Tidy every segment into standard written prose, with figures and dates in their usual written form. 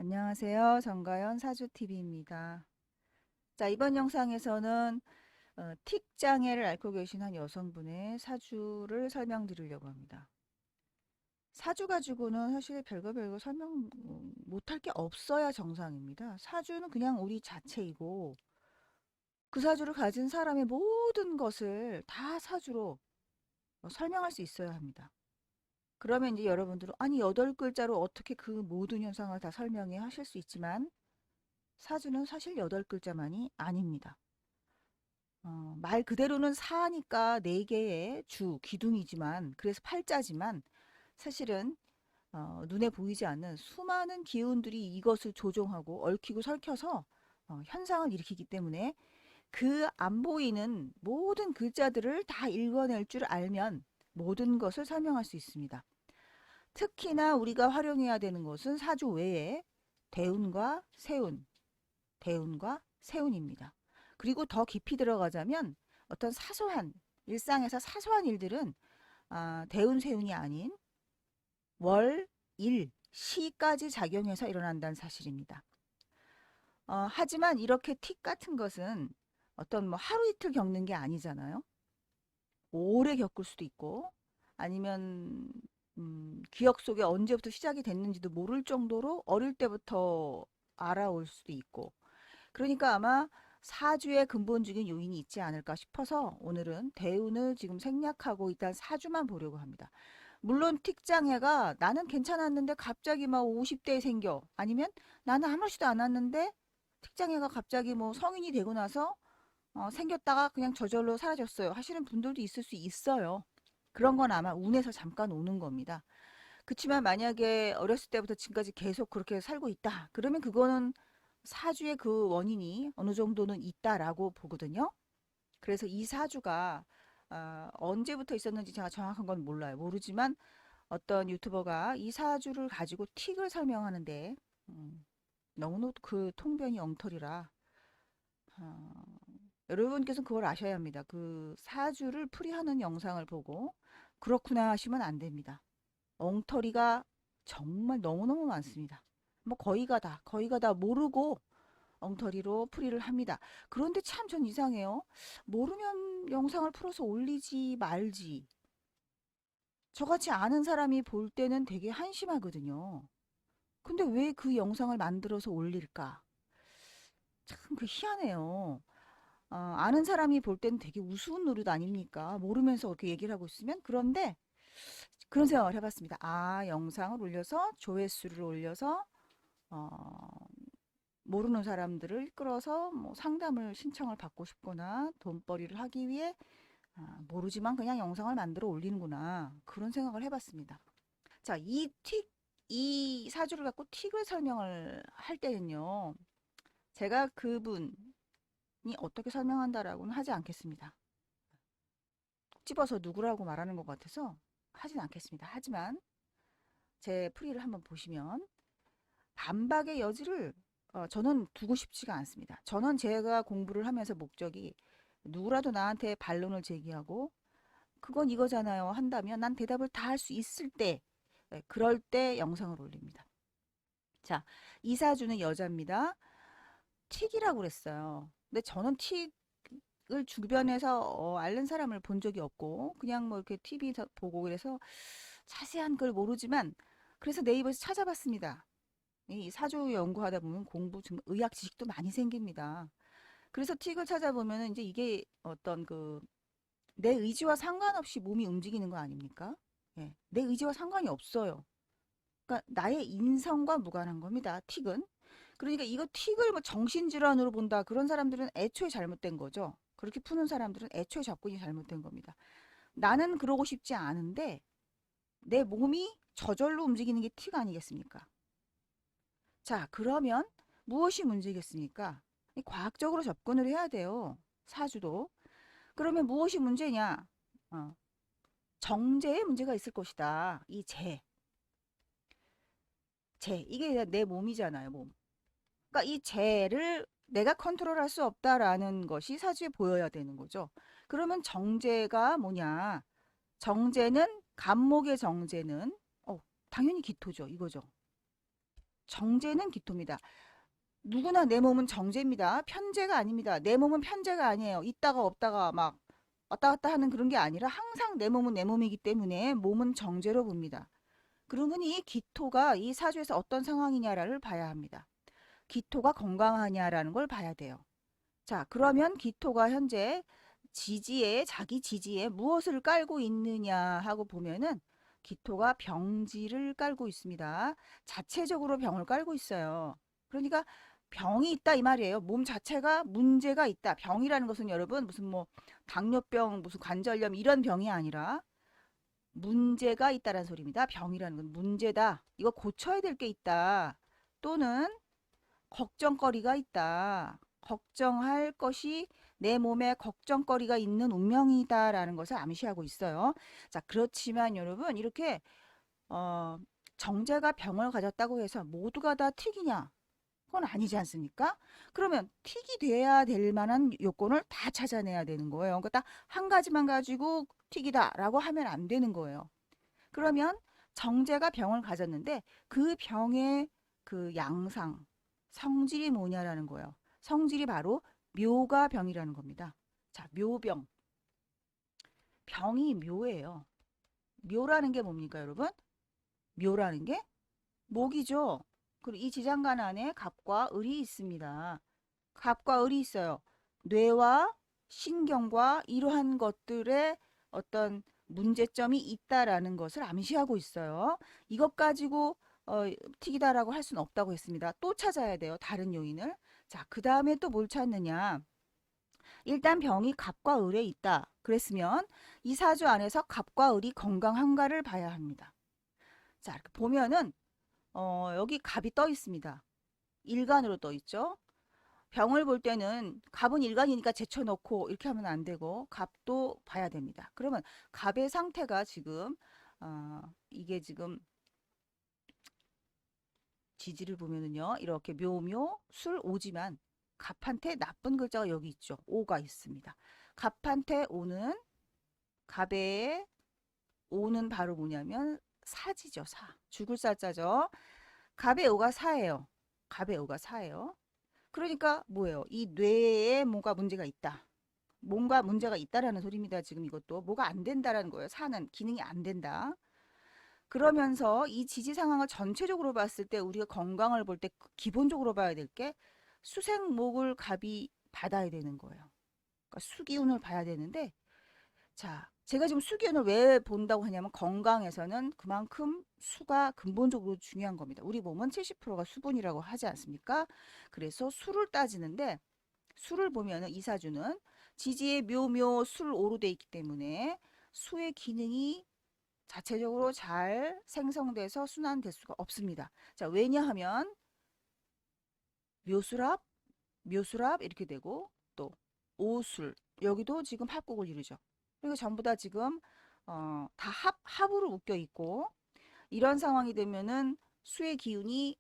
안녕하세요. 정가연 사주TV입니다. 자, 이번 영상에서는 틱 장애를 앓고 계신 한 여성분의 사주를 설명드리려고 합니다. 사주 가지고는 사실 별거 설명 못할 게 없어야 정상입니다. 사주는 그냥 우리 자체이고 그 사주를 가진 사람의 모든 것을 다 사주로 설명할 수 있어야 합니다. 그러면 이제 여러분들은 아니 8글자로 어떻게 그 모든 현상을 다 설명해 하실 수 있지만 사주는 사실 8글자만이 아닙니다. 말 그대로는 사니까 4개의 주, 기둥이지만, 그래서 팔자지만, 사실은 눈에 보이지 않는 수많은 기운들이 이것을 조종하고 얽히고 설켜서 현상을 일으키기 때문에 그 안 보이는 모든 글자들을 다 읽어낼 줄 알면 모든 것을 설명할 수 있습니다. 특히나 우리가 활용해야 되는 것은 사주 외에 대운과 세운, 대운과 세운입니다. 그리고 더 깊이 들어가자면 어떤 사소한 일상에서 사소한 일들은 대운 세운이 아닌 월, 일, 시까지 작용해서 일어난다는 사실입니다. 하지만 이렇게 틱 같은 것은 어떤 뭐 하루 이틀 겪는 게 아니잖아요. 오래 겪을 수도 있고 아니면 기억 속에 언제부터 시작이 됐는지도 모를 정도로 어릴 때부터 알아올 수도 있고 그러니까 아마 사주의 근본적인 요인이 있지 않을까 싶어서 오늘은 대운을 지금 생략하고 일단 사주만 보려고 합니다. 물론 틱장애가 나는 괜찮았는데 갑자기 막 50대에 생겨. 아니면 나는 아무렇지도 않았는데 틱장애가 갑자기 뭐 성인이 되고 나서 생겼다가 그냥 저절로 사라졌어요. 하시는 분들도 있을 수 있어요. 그런 건 아마 운에서 잠깐 오는 겁니다. 그치만 만약에 어렸을 때부터 지금까지 계속 그렇게 살고 있다. 그러면 그거는 사주의 그 원인이 어느 정도는 있다라고 보거든요. 그래서 이 사주가 언제부터 있었는지 제가 정확한 건 몰라요. 모르지만 어떤 유튜버가 이 사주를 가지고 틱을 설명하는데 너무너무 그 통변이 엉터리라 어, 여러분께서는 그걸 아셔야 합니다. 그 사주를 풀이하는 영상을 보고 그렇구나 하시면 안 됩니다. 엉터리가 정말 너무너무 많습니다. 뭐 거의가 다 모르고 엉터리로 풀이를 합니다. 그런데 참 전 이상해요. 모르면 영상을 풀어서 올리지 말지. 저같이 아는 사람이 볼 때는 되게 한심하거든요. 근데 왜 그 영상을 만들어서 올릴까? 참 그 희한해요. 아는 사람이 볼 때는 되게 우스운 노릇 아닙니까? 모르면서 그렇게 얘기를 하고 있으면. 그런데 그런 생각을 해봤습니다. 영상을 올려서 조회수를 올려서 어, 모르는 사람들을 끌어서 뭐 상담을 신청을 받고 싶거나 돈벌이를 하기 위해 모르지만 그냥 영상을 만들어 올리는구나. 그런 생각을 해봤습니다. 자, 이 사주를 갖고 틱을 설명을 할 때는요. 제가 그분이 어떻게 설명한다라고는 하지 않겠습니다. 집어서 누구라고 말하는 것 같아서 하진 않겠습니다. 하지만 제 풀이를 한번 보시면 반박의 여지를 저는 두고 싶지가 않습니다. 저는 제가 공부를 하면서 목적이 누구라도 나한테 반론을 제기하고 그건 이거잖아요 한다면 난 대답을 다 할 수 있을 때 그럴 때 영상을 올립니다. 자, 이사주는 여자입니다. 틱이라고 그랬어요. 근데 저는 틱을 주변에서 앓는 사람을 본 적이 없고 그냥 뭐 이렇게 TV 보고 그래서 자세한 걸 모르지만 그래서 네이버에서 찾아봤습니다. 이 사주 연구하다 보면 공부 좀 의학 지식도 많이 생깁니다. 그래서 틱을 찾아보면 이제 이게 어떤 그 내 의지와 상관없이 몸이 움직이는 거 아닙니까? 예, 내 의지와 상관이 없어요. 그러니까 나의 인성과 무관한 겁니다. 틱은. 그러니까 이거 틱을 뭐 정신질환으로 본다. 그런 사람들은 애초에 잘못된 거죠. 그렇게 푸는 사람들은 애초에 접근이 잘못된 겁니다. 나는 그러고 싶지 않은데 내 몸이 저절로 움직이는 게 틱 아니겠습니까? 자, 그러면 무엇이 문제겠습니까? 과학적으로 접근을 해야 돼요. 사주도. 그러면 무엇이 문제냐? 어, 정제에 문제가 있을 것이다. 이 이게 내 몸이잖아요, 몸. 그러니까 이 재를 내가 컨트롤할 수 없다라는 것이 사주에 보여야 되는 거죠. 그러면 정제가 뭐냐? 정제는 간목의 정제는 당연히 기토죠. 이거죠. 정제는 기토입니다. 누구나 내 몸은 정제입니다. 편제가 아닙니다. 내 몸은 편제가 아니에요. 있다가 없다가 막 왔다 갔다 하는 그런 게 아니라 항상 내 몸은 내 몸이기 때문에 몸은 정제로 봅니다. 그러니 기토가 이 사주에서 어떤 상황이냐를 봐야 합니다. 기토가 건강하냐라는 걸 봐야 돼요. 자, 그러면 기토가 현재 자기 지지에 무엇을 깔고 있느냐 하고 보면은 기토가 병지를 깔고 있습니다. 자체적으로 병을 깔고 있어요. 그러니까 병이 있다 이 말이에요. 몸 자체가 문제가 있다. 병이라는 것은 여러분 무슨 뭐 당뇨병, 무슨 관절염 이런 병이 아니라 문제가 있다라는 소리입니다. 병이라는 건 문제다. 이거 고쳐야 될 게 있다. 또는 걱정거리가 있다. 걱정할 것이 내 몸에 걱정거리가 있는 운명이다라는 것을 암시하고 있어요. 자, 그렇지만 여러분 이렇게 어, 정제가 병을 가졌다고 해서 모두가 다 틱이냐? 그건 아니지 않습니까? 그러면 틱이 돼야 될 만한 요건을 다 찾아내야 되는 거예요. 그러니까 딱 한 가지만 가지고 틱이다라고 하면 안 되는 거예요. 그러면 정제가 병을 가졌는데 그 병의 그 양상, 성질이 뭐냐라는 거예요. 성질이 바로 묘가 병이라는 겁니다. 자, 묘병. 병이 묘예요. 묘라는 게 뭡니까, 여러분? 묘라는 게 목이죠. 그리고 이 지장간 안에 갑과 을이 있습니다. 갑과 을이 있어요. 뇌와 신경과 이러한 것들의 어떤 문제점이 있다라는 것을 암시하고 있어요. 이것 가지고 틱이다라고 할 수는 없다고 했습니다. 또 찾아야 돼요. 다른 요인을. 자, 그 다음에 또 뭘 찾느냐. 일단 병이 갑과 을에 있다. 그랬으면 이 사주 안에서 갑과 을이 건강한가를 봐야 합니다. 자, 이렇게 보면은 여기 갑이 떠 있습니다. 일간으로 떠 있죠. 병을 볼 때는 갑은 일간이니까 제쳐놓고 이렇게 하면 안 되고 갑도 봐야 됩니다. 그러면 갑의 상태가 지금 이게 지금 지지를 보면은요. 이렇게 묘묘 술 오지만 갑한테 나쁜 글자가 여기 있죠. 오가 있습니다. 갑한테 오는 갑의 오는 바로 뭐냐면 사지죠. 사. 죽을 사자죠. 갑의 오가 사예요. 갑의 오가 사예요. 그러니까 뭐예요? 이 뇌에 뭔가 문제가 있다. 뭔가 문제가 있다라는 소리입니다. 지금 이것도 뭐가 안 된다라는 거예요. 사는 기능이 안 된다. 그러면서 이 지지 상황을 전체적으로 봤을 때 우리가 건강을 볼 때 기본적으로 봐야 될 게 수생목을 갑이 받아야 되는 거예요. 그러니까 수기운을 봐야 되는데 자, 제가 지금 수기운을 왜 본다고 하냐면 건강에서는 그만큼 수가 근본적으로 중요한 겁니다. 우리 몸은 70%가 수분이라고 하지 않습니까? 그래서 수를 따지는데 수를 보면은 이사주는 지지에 묘묘 술오로 돼 있기 때문에 수의 기능이 자체적으로 잘 생성돼서 순환될 수가 없습니다. 자, 왜냐하면 묘술합, 묘술합 이렇게 되고 또 오술 여기도 지금 합곡을 이루죠. 그리고 전부 다 지금 다 합으로 묶여 있고 이런 상황이 되면은 수의 기운이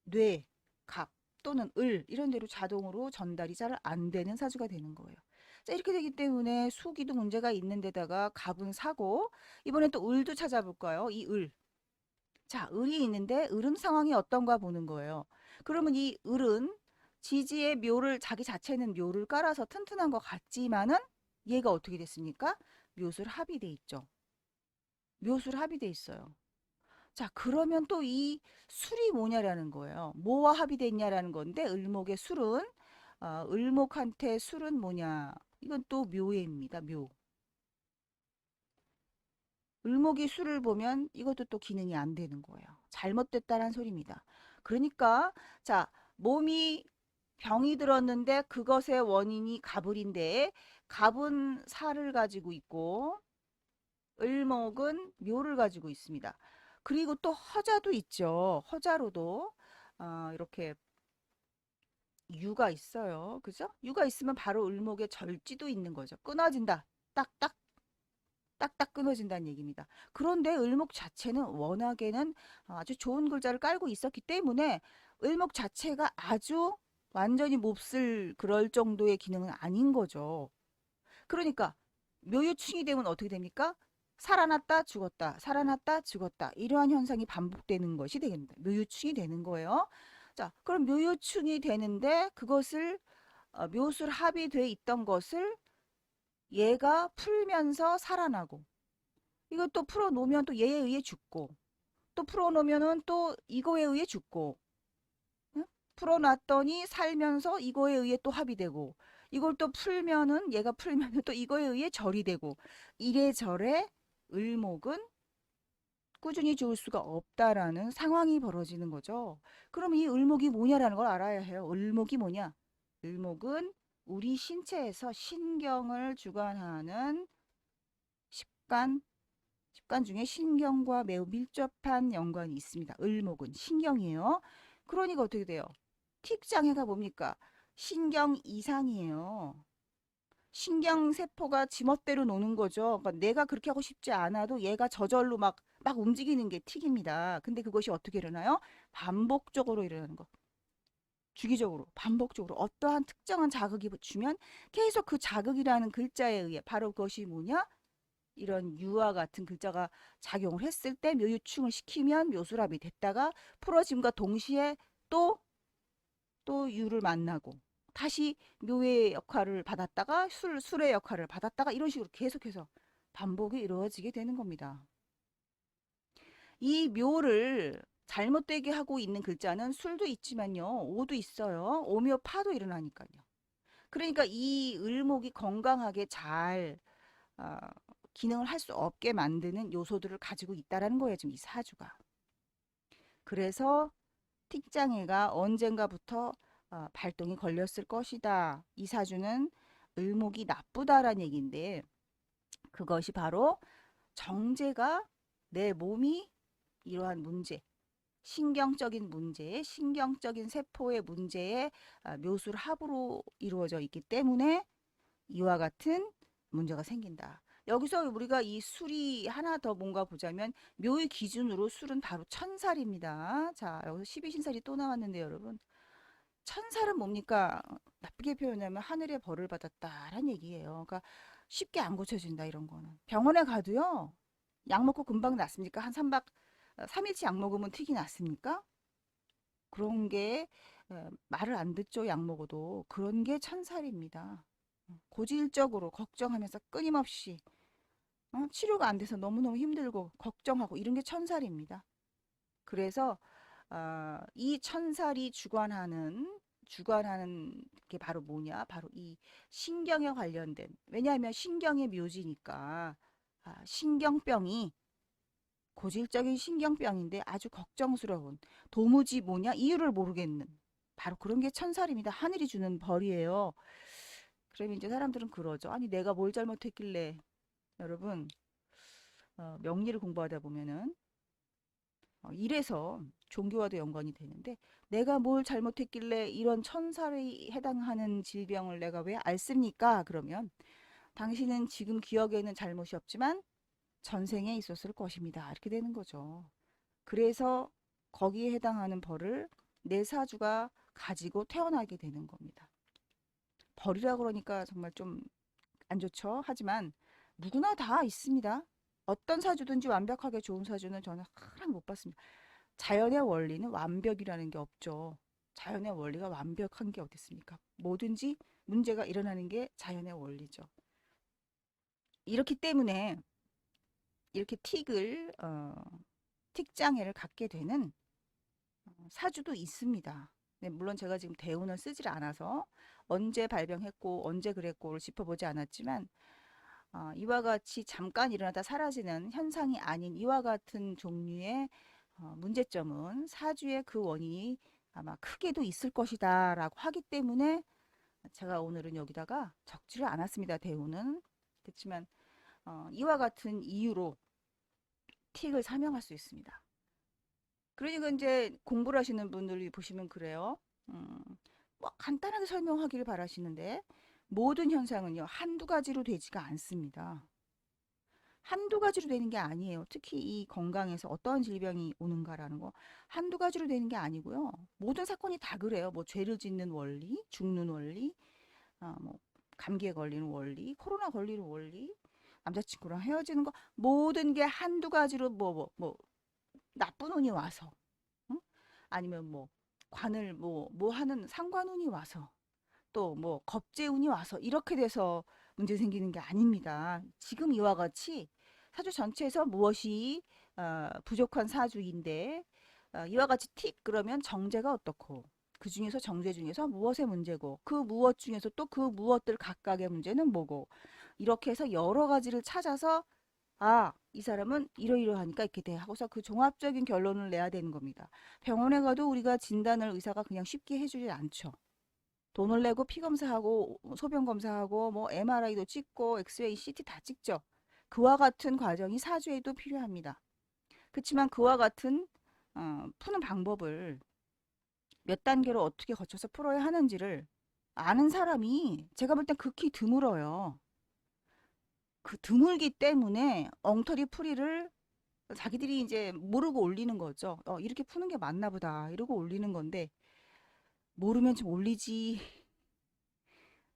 뇌, 갑 또는 을 이런 데로 자동으로 전달이 잘 안 되는 사주가 되는 거예요. 자, 이렇게 되기 때문에 수기도 문제가 있는 데다가 갑은 사고 이번엔 또 을도 찾아볼까요? 이 을. 자, 을이 있는데 을은 상황이 어떤가 보는 거예요. 그러면 이 을은 지지의 묘를 자기 자체는 묘를 깔아서 튼튼한 것 같지만은 얘가 어떻게 됐습니까? 묘술 합이 돼 있죠. 묘술 합이 돼 있어요. 자, 그러면 또 이 술이 뭐냐라는 거예요. 뭐와 합이 됐냐라는 건데 을목의 술은 을목한테 술은 뭐냐? 이건 또 묘예입니다. 묘. 을목이 술을 보면 이것도 또 기능이 안 되는 거예요. 잘못됐다는 소리입니다. 그러니까 자, 몸이 병이 들었는데 그것의 원인이 갑을인데 갑은 살을 가지고 있고 을목은 묘를 가지고 있습니다. 그리고 또 허자도 있죠. 허자로도 이렇게 유가 있어요. 그죠? 유가 있으면 바로 을목의 절지도 있는 거죠. 끊어진다. 딱딱 딱딱 끊어진다는 얘기입니다. 그런데 을목 자체는 워낙에는 아주 좋은 글자를 깔고 있었기 때문에 을목 자체가 아주 완전히 몹쓸 그럴 정도의 기능은 아닌 거죠. 그러니까 묘유충이 되면 어떻게 됩니까? 살아났다 죽었다 살아났다 죽었다 이러한 현상이 반복되는 것이 되겠습니다. 묘유충이 되는 거예요. 자, 그럼 묘유충이 되는데 그것을 묘술 합의돼 있던 것을 얘가 풀면서 살아나고 이것도 풀어놓으면 또 얘에 의해 죽고 또 풀어놓으면은 또 이거에 의해 죽고 응? 풀어놨더니 살면서 이거에 의해 또 합의되고 이걸 또 풀면은 얘가 풀면은 또 이거에 의해 절이 되고 이래저래 을목은 꾸준히 좋을 수가 없다라는 상황이 벌어지는 거죠. 그럼 이 을목이 뭐냐라는 걸 알아야 해요. 을목이 뭐냐? 을목은 우리 신체에서 신경을 주관하는 십간, 십간 중에 신경과 매우 밀접한 연관이 있습니다. 을목은 신경이에요. 그러니까 어떻게 돼요? 틱장애가 뭡니까? 신경 이상이에요. 신경세포가 지멋대로 노는 거죠. 그러니까 내가 그렇게 하고 싶지 않아도 얘가 저절로 막 움직이는 게 틱입니다. 근데 그것이 어떻게 일어나요? 반복적으로 일어나는 거. 주기적으로, 반복적으로 어떠한 특정한 자극이 주면 계속 그 자극이라는 글자에 의해 바로 그것이 뭐냐? 이런 유와 같은 글자가 작용을 했을 때 묘유충을 시키면 묘수랍이 됐다가 풀어짐과 동시에 또 유를 만나고 다시 묘의 역할을 받았다가 술의 역할을 받았다가 이런 식으로 계속해서 반복이 이루어지게 되는 겁니다. 이 묘를 잘못되게 하고 있는 글자는 술도 있지만요. 오도 있어요. 오묘 파도 일어나니까요. 그러니까 이 을목이 건강하게 잘 어, 기능을 할 수 없게 만드는 요소들을 가지고 있다라는 거예요. 지금 이 사주가. 그래서 틱장애가 언젠가부터 발동이 걸렸을 것이다. 이 사주는 을목이 나쁘다라는 얘기인데 그것이 바로 정제가 내 몸이 이러한 문제, 신경적인 문제, 신경적인 세포의 문제에 묘술 합으로 이루어져 있기 때문에 이와 같은 문제가 생긴다. 여기서 우리가 이 술이 하나 더 뭔가 보자면 묘의 기준으로 술은 바로 천살입니다. 자, 여기서 12신살이 또 나왔는데 여러분 천살은 뭡니까? 나쁘게 표현하면 하늘의 벌을 받았다라는 얘기예요. 그러니까 쉽게 안 고쳐진다 이런 거는. 병원에 가도요. 약 먹고 금방 낫습니까? 한 3박 3일치 약 먹으면 틱이 났습니까? 그런 게 말을 안 듣죠. 약 먹어도. 그런 게 천살입니다. 고질적으로 걱정하면서 끊임없이 치료가 안 돼서 너무너무 힘들고 걱정하고 이런 게 천살입니다. 그래서 이 천살이 주관하는 게 바로 뭐냐? 바로 이 신경에 관련된. 왜냐하면 신경의 묘지니까 신경병이 고질적인 신경병인데 아주 걱정스러운 도무지 뭐냐? 이유를 모르겠는 바로 그런 게 천살입니다. 하늘이 주는 벌이에요. 그러면 이제 사람들은 그러죠. 아니 내가 뭘 잘못했길래 여러분 명리를 공부하다 보면은 이래서 종교와도 연관이 되는데 내가 뭘 잘못했길래 이런 천살에 해당하는 질병을 내가 왜 앓습니까? 그러면 당신은 지금 기억에는 잘못이 없지만 전생에 있었을 것입니다. 이렇게 되는 거죠. 그래서 거기에 해당하는 벌을 내 사주가 가지고 태어나게 되는 겁니다. 벌이라 그러니까 정말 좀 안 좋죠. 하지만 누구나 다 있습니다. 어떤 사주든지 완벽하게 좋은 사주는 저는 하나도 못 봤습니다. 자연의 원리는 완벽이라는 게 없죠. 자연의 원리가 완벽한 게 어디 있습니까? 뭐든지 문제가 일어나는 게 자연의 원리죠. 이렇기 때문에 이렇게 틱장애를 갖게 되는 사주도 있습니다. 네, 물론 제가 지금 대운을 쓰질 않아서 언제 발병했고 언제 그랬고를 짚어보지 않았지만 이와 같이 잠깐 일어나다 사라지는 현상이 아닌 이와 같은 종류의 문제점은 사주의 그 원인이 아마 크게도 있을 것이다 라고 하기 때문에 제가 오늘은 여기다가 적지를 않았습니다. 대우는. 그렇지만 이와 같은 이유로 틱을 사명할 수 있습니다. 그러니까 이제 공부를 하시는 분들이 보시면 그래요. 뭐 간단하게 설명하기를 바라시는데 모든 현상은요 한두 가지로 되지가 않습니다. 한두 가지로 되는 게 아니에요. 특히 이 건강에서 어떤 질병이 오는가라는 거 한두 가지로 되는 게 아니고요. 모든 사건이 다 그래요. 뭐 죄를 짓는 원리, 죽는 원리, 뭐 감기에 걸리는 원리, 코로나 걸리는 원리, 남자친구랑 헤어지는 거 모든 게 한두 가지로 뭐 나쁜 운이 와서 응? 아니면 뭐 관을 뭐 하는 상관운이 와서 또 뭐 겁재운이 와서 이렇게 돼서 문제 생기는 게 아닙니다. 지금 이와 같이 사주 전체에서 무엇이 부족한 사주인데 이와 같이 틱 그러면 정제가 어떻고 그 중에서 정제 중에서 무엇의 문제고 그 무엇 중에서 또 그 무엇들 각각의 문제는 뭐고 이렇게 해서 여러 가지를 찾아서 이 사람은 이러이러하니까 이렇게 돼 하고서 그 종합적인 결론을 내야 되는 겁니다. 병원에 가도 우리가 진단을 의사가 그냥 쉽게 해주지 않죠. 돈을 내고 피 검사하고 소변 검사하고 뭐 MRI도 찍고 엑스레이, CT 다 찍죠. 그와 같은 과정이 사주에도 필요합니다. 그렇지만 그와 같은 푸는 방법을 몇 단계로 어떻게 거쳐서 풀어야 하는지를 아는 사람이 제가 볼 땐 극히 드물어요. 그 드물기 때문에 엉터리 풀이를 자기들이 이제 모르고 올리는 거죠. 이렇게 푸는 게 맞나 보다 이러고 올리는 건데 모르면 좀 올리지.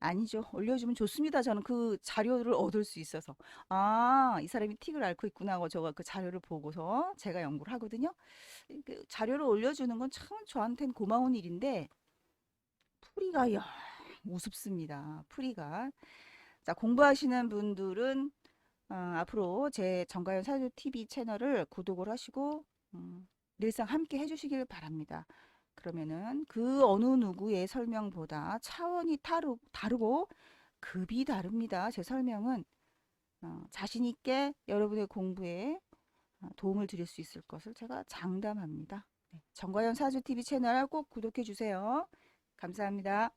아니죠. 올려주면 좋습니다. 저는 그 자료를 얻을 수 있어서. 이 사람이 틱을 앓고 있구나 하고 저가 그 자료를 보고서 제가 연구를 하거든요. 그 자료를 올려주는 건 참 저한테는 고마운 일인데 풀이가 우습습니다. 풀이가. 자, 공부하시는 분들은 앞으로 제 정가연 사주 TV 채널을 구독을 하시고 늘상 함께 해주시길 바랍니다. 그러면은 그 어느 누구의 설명보다 차원이 다르고 급이 다릅니다. 제 설명은 자신 있게 여러분의 공부에 도움을 드릴 수 있을 것을 제가 장담합니다. 네, 정가연 사주 TV 채널 꼭 구독해 주세요. 감사합니다.